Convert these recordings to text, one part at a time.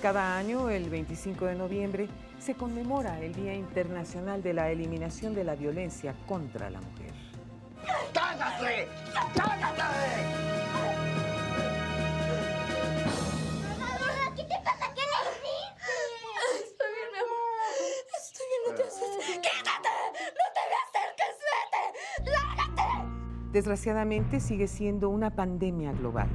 Cada año, el 25 de noviembre, se conmemora el Día Internacional de la Eliminación de la Violencia contra la Mujer. ¡Cállate! ¡Cállate! ¿Qué te pasa? ¿Qué le hiciste? Estoy bien, mi amor. Estoy bien, no te asustes. ¡Quítate! ¡No te me acerques! ¡Vete! ¡Lárgate! Desgraciadamente, sigue siendo una pandemia global.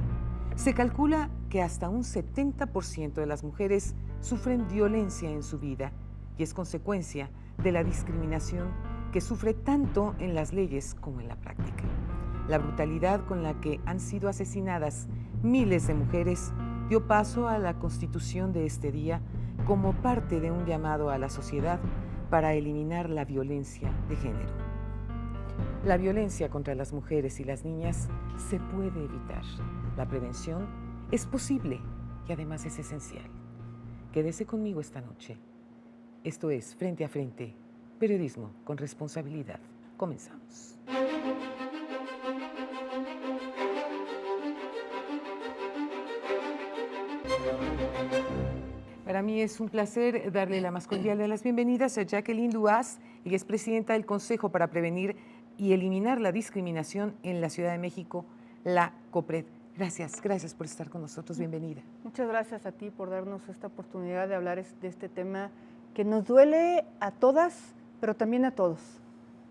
Se calcula que hasta un 70% de las mujeres sufren violencia en su vida y es consecuencia de la discriminación que sufre tanto en las leyes como en la práctica. La brutalidad con la que han sido asesinadas miles de mujeres dio paso a la constitución de este día como parte de un llamado a la sociedad para eliminar la violencia de género. La violencia contra las mujeres y las niñas se puede evitar. La prevención es posible y además es esencial. Quédese conmigo esta noche. Esto es Frente a Frente, periodismo con responsabilidad. Comenzamos. Para mí es un placer darle la más cordial de las bienvenidas a Jacqueline Duaz. Ella es presidenta del Consejo para Prevenir y Eliminar la Discriminación en la Ciudad de México, la COPRED. Gracias por estar con nosotros. Bienvenida. Muchas gracias a ti por darnos esta oportunidad de hablar de este tema que nos duele a todas, pero también a todos,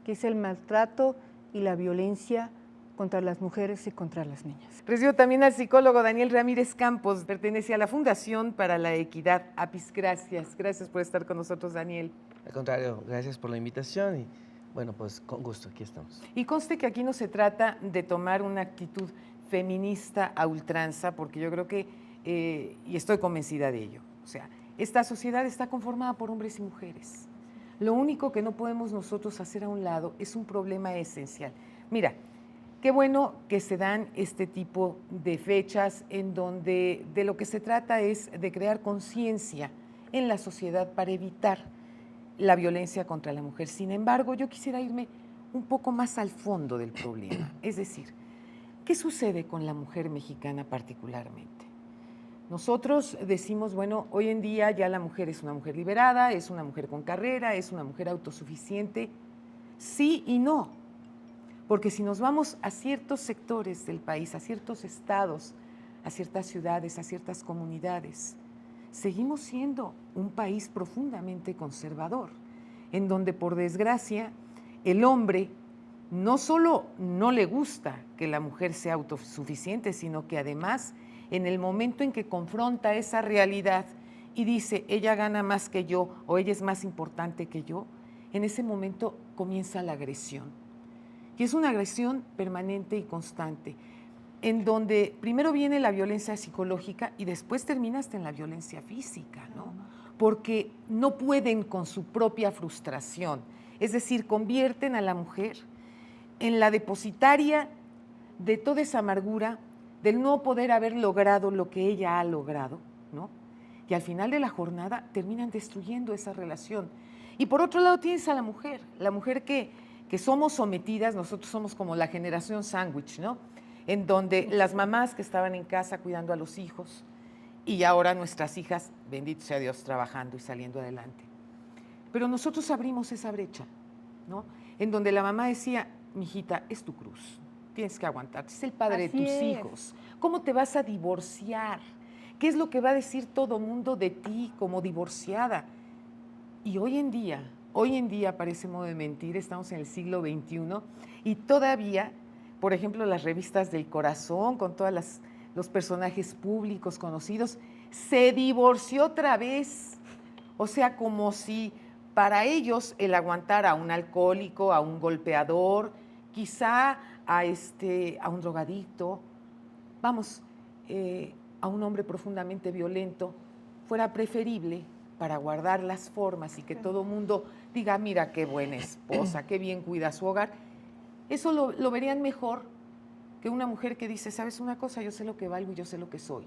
que es el maltrato y la violencia contra las mujeres y contra las niñas. Recibo también al psicólogo Daniel Ramírez Campos, pertenece a la Fundación para la Equidad APIS. Gracias por estar con nosotros, Daniel. Al contrario, gracias por la invitación y bueno, pues con gusto, aquí estamos. Y conste que aquí no se trata de tomar una actitud feminista a ultranza, porque yo creo que, y estoy convencida de ello, o sea, esta sociedad está conformada por hombres y mujeres. Lo único que no podemos nosotros hacer a un lado es un problema esencial. Mira, qué bueno que se dan este tipo de fechas en donde de lo que se trata es de crear conciencia en la sociedad para evitar la violencia contra la mujer. Sin embargo, yo quisiera irme un poco más al fondo del problema, es decir, ¿qué sucede con la mujer mexicana particularmente? Nosotros decimos, bueno, hoy en día ya la mujer es una mujer liberada, es una mujer con carrera, es una mujer autosuficiente. Sí y no, porque si nos vamos a ciertos sectores del país, a ciertos estados, a ciertas ciudades, a ciertas comunidades, seguimos siendo un país profundamente conservador, en donde por desgracia el hombre no solo no le gusta que la mujer sea autosuficiente, sino que además en el momento en que confronta esa realidad y dice, ella gana más que yo o ella es más importante que yo, en ese momento comienza la agresión. Y es una agresión permanente y constante, en donde primero viene la violencia psicológica y después termina hasta en la violencia física, ¿no? Porque no pueden con su propia frustración, es decir, convierten a la mujer en la depositaria de toda esa amargura del no poder haber logrado lo que ella ha logrado, ¿no? Y al final de la jornada terminan destruyendo esa relación. Y por otro lado tienes a la mujer que somos sometidas, nosotros somos como la generación sándwich, ¿no? En donde las mamás que estaban en casa cuidando a los hijos y ahora nuestras hijas, bendito sea Dios, trabajando y saliendo adelante. Pero nosotros abrimos esa brecha, ¿no? En donde la mamá decía, mijita, es tu cruz, tienes que aguantarte, es el padre Así de tus es. hijos. ¿Cómo te vas a divorciar? ¿Qué es lo que va a decir todo mundo de ti como divorciada? Y hoy en día, parece modo de mentir, estamos en el siglo XXI y todavía, por ejemplo, las revistas del corazón, con todos los personajes públicos conocidos, se divorció otra vez. O sea, como si para ellos el aguantar a un alcohólico, a un golpeador, quizá a un drogadicto, a un hombre profundamente violento, fuera preferible para guardar las formas y que todo mundo diga, mira qué buena esposa, qué bien cuida su hogar. Eso lo verían mejor que una mujer que dice, ¿sabes una cosa? Yo sé lo que valgo y yo sé lo que soy.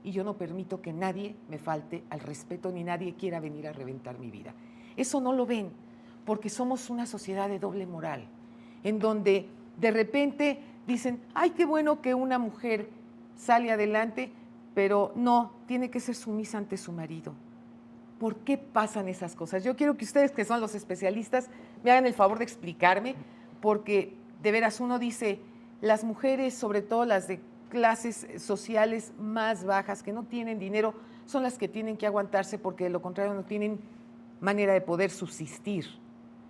Y yo no permito que nadie me falte al respeto ni nadie quiera venir a reventar mi vida. Eso no lo ven porque somos una sociedad de doble moral, en donde de repente dicen, ay, qué bueno que una mujer sale adelante, pero no, tiene que ser sumisa ante su marido. ¿Por qué pasan esas cosas? Yo quiero que ustedes, que son los especialistas, me hagan el favor de explicarme, porque de veras uno dice, las mujeres, sobre todo las de clases sociales más bajas, que no tienen dinero, son las que tienen que aguantarse porque de lo contrario no tienen manera de poder subsistir.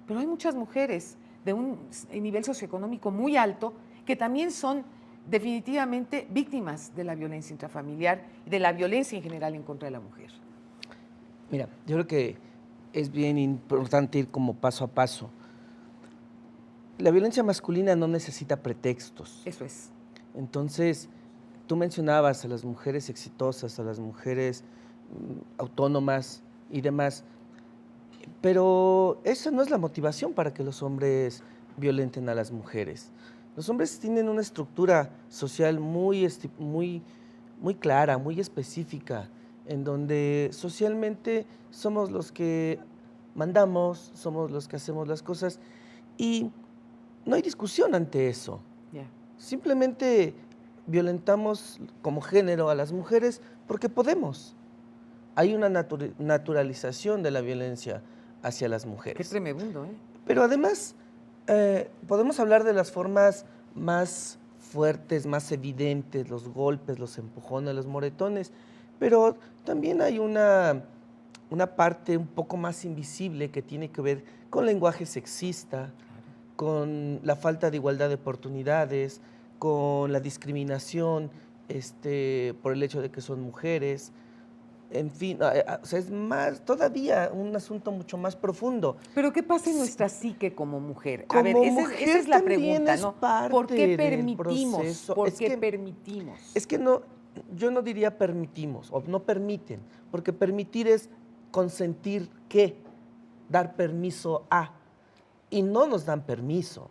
Pero hay muchas mujeres de un nivel socioeconómico muy alto que también son definitivamente víctimas de la violencia intrafamiliar y de la violencia en general en contra de la mujer. Mira, yo creo que es bien importante ir como paso a paso. La violencia masculina no necesita pretextos. Eso es. Entonces, tú mencionabas a las mujeres exitosas, a las mujeres autónomas y demás, pero esa no es la motivación para que los hombres violenten a las mujeres. Los hombres tienen una estructura social muy clara, muy específica, en donde socialmente somos los que mandamos, somos los que hacemos las cosas y no hay discusión ante eso. Yeah. Simplemente violentamos como género a las mujeres porque podemos. Hay una naturalización de la violencia hacia las Qué mujeres. tremendo, ¿eh? Pero además, podemos hablar de las formas más fuertes, más evidentes, los golpes, los empujones, los moretones, pero también hay una parte un poco más invisible que tiene que ver con lenguaje sexista, con la falta de igualdad de oportunidades, con la discriminación por el hecho de que son mujeres. En fin, o sea, es más, todavía un asunto mucho más profundo. Pero ¿qué pasa en nuestra psique como mujer? Como A ver, mujer esa es la también pregunta, es ¿no? parte ¿Por qué del permitimos? proceso. ¿Por Es qué que- permitimos? Es que no, yo no diría permitimos o no permiten, porque permitir es consentir que, dar permiso a, y no nos dan permiso.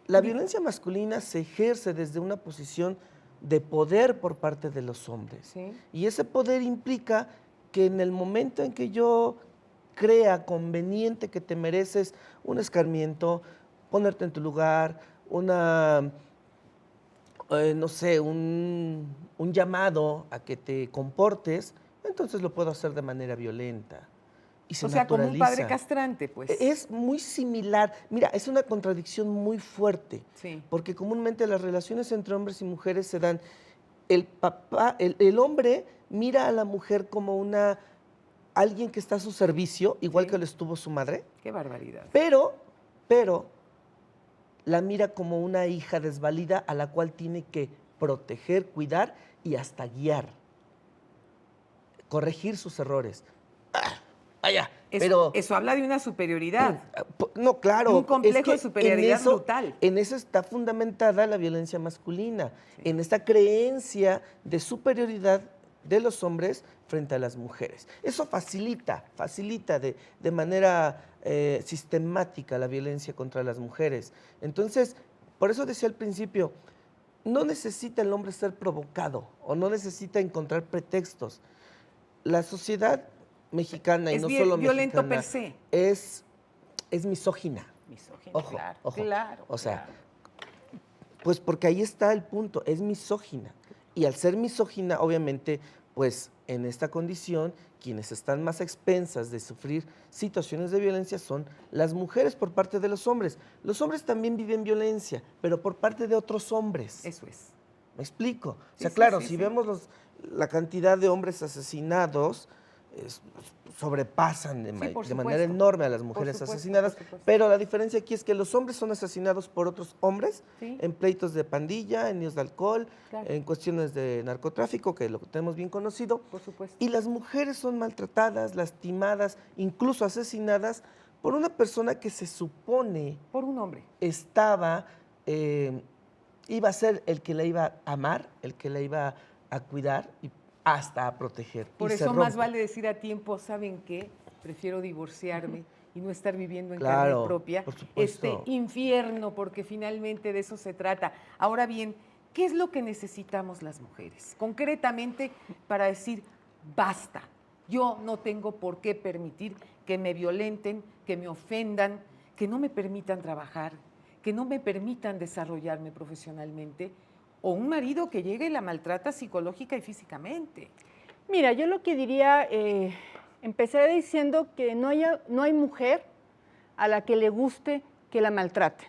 La violencia masculina se ejerce desde una posición de poder por parte de los hombres. Sí. Y ese poder implica que en el momento en que yo crea conveniente que te mereces un escarmiento, ponerte en tu lugar, no sé, un llamado a que te comportes, entonces lo puedo hacer de manera violenta. Y se O sea, como un padre naturaliza. castrante, pues. Es muy similar. Mira, es una contradicción muy fuerte. Sí. Porque comúnmente las relaciones entre hombres y mujeres se dan. El hombre mira a la mujer como alguien que está a su servicio, igual Sí. que lo estuvo su madre, Qué barbaridad. pero la mira como una hija desvalida a la cual tiene que proteger, cuidar y hasta guiar. Corregir sus errores. Vaya, pero Eso habla de una superioridad. no, claro. De un complejo es que de superioridad en eso, brutal. En eso está fundamentada la violencia masculina, en esta creencia de superioridad de los hombres frente a las mujeres. Eso facilita de manera sistemática la violencia contra las mujeres. Entonces, por eso decía al principio, no necesita el hombre ser provocado o no necesita encontrar pretextos. La sociedad mexicana, y Es no bien solo violento mexicana, per se. es misógina. Misógino, Ojo, claro, ojo. claro. O sea, claro. pues porque ahí está el punto, es misógina. Y al ser misógina, obviamente, pues en esta condición, quienes están más expensas de sufrir situaciones de violencia son las mujeres por parte de los hombres. Los hombres también viven violencia, pero por parte de otros hombres. Eso es. ¿Me explico? O Sí, sea, sí, claro, sí, si sí. vemos la cantidad de hombres asesinados, sobrepasan Sí, por de manera supuesto. enorme a las Por mujeres supuesto, asesinadas, por supuesto. pero la diferencia aquí es que los hombres son asesinados por otros hombres Sí. en pleitos de pandilla, en líos de alcohol, Claro. en cuestiones de narcotráfico, que lo tenemos bien conocido, Por supuesto. y las mujeres son maltratadas, lastimadas, incluso asesinadas por una persona que se supone Por un hombre. iba a ser el que la iba a amar, el que la iba a cuidar y hasta a proteger. Por y se eso más rompe. vale decir a tiempo, ¿saben qué? Prefiero divorciarme y no estar viviendo en Claro, carne propia por supuesto. este infierno, porque finalmente de eso se trata. Ahora bien, ¿qué es lo que necesitamos las mujeres? Concretamente para decir, basta, yo no tengo por qué permitir que me violenten, que me ofendan, que no me permitan trabajar, que no me permitan desarrollarme profesionalmente, o un marido que llegue y la maltrata psicológica y físicamente. Mira, yo lo que diría, empecé diciendo que no hay mujer a la que le guste que la maltrate.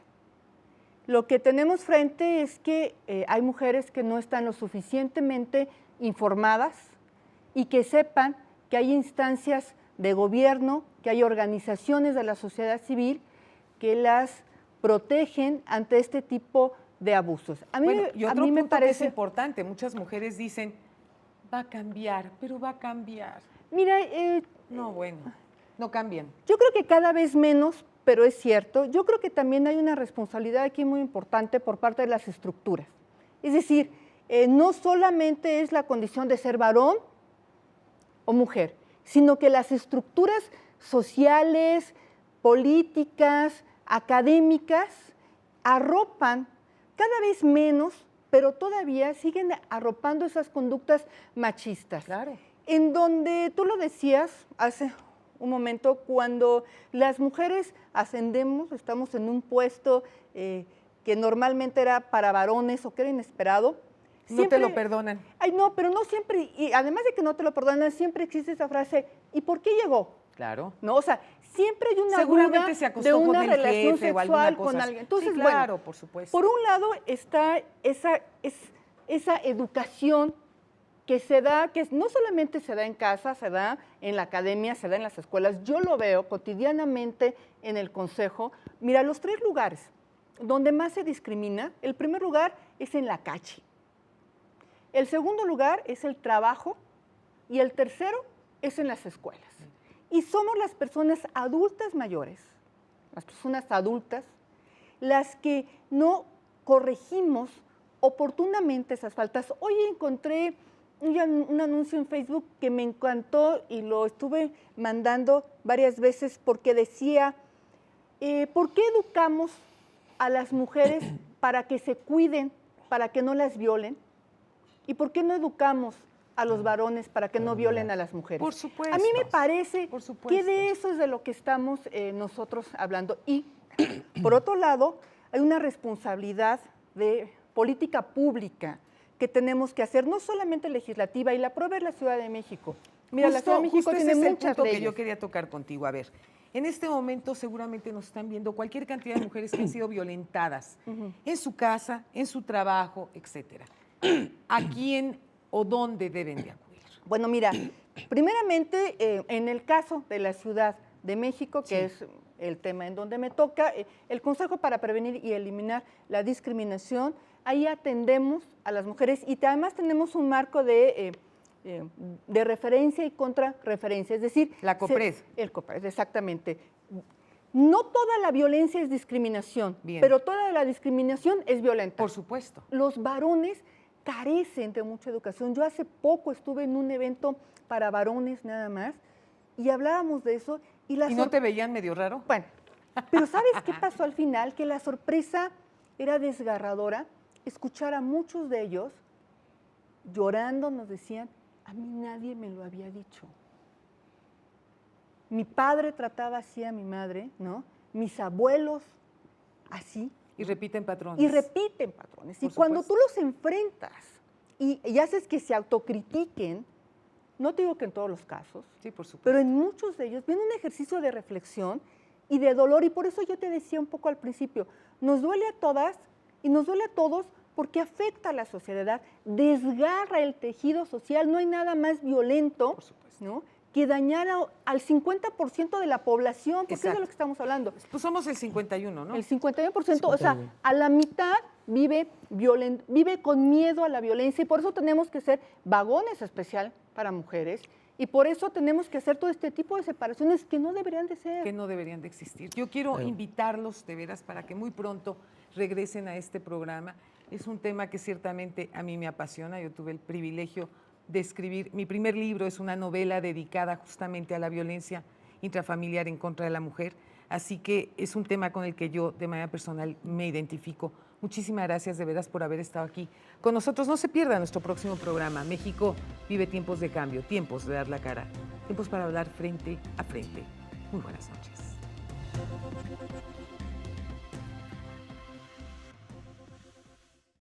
Lo que tenemos frente es que hay mujeres que no están lo suficientemente informadas y que sepan que hay instancias de gobierno, que hay organizaciones de la sociedad civil que las protegen ante este tipo de abusos. A mí, Y a otro mí me punto que es parece... importante, muchas mujeres dicen, va a cambiar, pero va a cambiar. Mira, No, bueno, no cambian. yo creo que cada vez menos, pero es cierto. Yo creo que también hay una responsabilidad aquí muy importante por parte de las estructuras. Es decir, no solamente es la condición de ser varón o mujer, sino que las estructuras sociales, políticas, académicas, arropan cada vez menos, pero todavía siguen arropando esas conductas machistas. Claro. En donde tú lo decías hace un momento, cuando las mujeres ascendemos, estamos en un puesto que normalmente era para varones o que era inesperado. No te lo perdonan. Ay, no, pero no siempre, y además de que no te lo perdonan, siempre existe esa frase, ¿y por qué llegó? Claro. ¿No? O sea, siempre hay una Seguramente duda se acostó de una con el relación jefe o alguna sexual cosa con así. alguien. Entonces, Sí, claro, bueno, por supuesto. por un lado está esa educación que se da, que no solamente se da en casa, se da en la academia, se da en las escuelas. Yo lo veo cotidianamente en el consejo. Mira, los 3 lugares donde más se discrimina, el primer lugar es en la calle. El segundo lugar es el trabajo y el tercero es en las escuelas. Y somos las personas adultas mayores, las personas adultas, las que no corregimos oportunamente esas faltas. Hoy encontré un anuncio en Facebook que me encantó y lo estuve mandando varias veces porque decía, ¿por qué educamos a las mujeres para que se cuiden, para que no las violen? ¿Y por qué no educamos a los varones para que no violen a las mujeres? Por supuesto. A mí me parece Por supuesto. que de eso es de lo que estamos nosotros hablando. Y, por otro lado, hay una responsabilidad de política pública que tenemos que hacer, no solamente legislativa, y la prueba es la Ciudad de México. Mira, la Ciudad de México ese tiene es el muchas punto leyes. que yo quería tocar contigo. A ver, en este momento seguramente nos están viendo cualquier cantidad de mujeres que han sido violentadas en su casa, en su trabajo, etcétera. ¿A quién o dónde deben de acudir? Bueno, mira, primeramente, en el caso de la Ciudad de México, que es el tema en donde me toca, el Consejo para Prevenir y Eliminar la Discriminación, ahí atendemos a las mujeres y además tenemos un marco de referencia y contrarreferencia, es decir... La COPRED. El COPRED, exactamente. No toda la violencia es discriminación, Bien. pero toda la discriminación es violenta. Por supuesto. Los varones carecen de mucha educación. Yo hace poco estuve en un evento para varones nada más y hablábamos de eso. ¿Y no te veían medio raro? Bueno, pero ¿sabes qué pasó al final? Que la sorpresa era desgarradora. Escuchar a muchos de ellos llorando nos decían, a mí nadie me lo había dicho. Mi padre trataba así a mi madre, ¿no? Mis abuelos así. Y repiten patrones. Y repiten patrones. Y Por cuando tú supuesto. los enfrentas y haces que se autocritiquen, no te digo que en todos los casos, Sí, por supuesto. pero en muchos de ellos viene un ejercicio de reflexión y de dolor. Y por eso yo te decía un poco al principio, nos duele a todas y nos duele a todos porque afecta a la sociedad, desgarra el tejido social. No hay nada más violento, Por supuesto. ¿no?, que dañar al 50% de la población, porque es de Exacto. lo que estamos hablando. Pues somos el 51, ¿no? El 51%, o sea, a la mitad vive con miedo a la violencia y por eso tenemos que ser vagones especial para mujeres y por eso tenemos que hacer todo este tipo de separaciones que no deberían de ser. Que no deberían de existir. Yo quiero invitarlos de veras para que muy pronto regresen a este programa. Es un tema que ciertamente a mí me apasiona. Yo tuve el privilegio de escribir. Mi primer libro es una novela dedicada justamente a la violencia intrafamiliar en contra de la mujer. Así que es un tema con el que yo de manera personal me identifico. Muchísimas gracias de veras por haber estado aquí con nosotros. No se pierda nuestro próximo programa. México vive tiempos de cambio, tiempos de dar la cara, tiempos para hablar frente a frente. Muy buenas noches.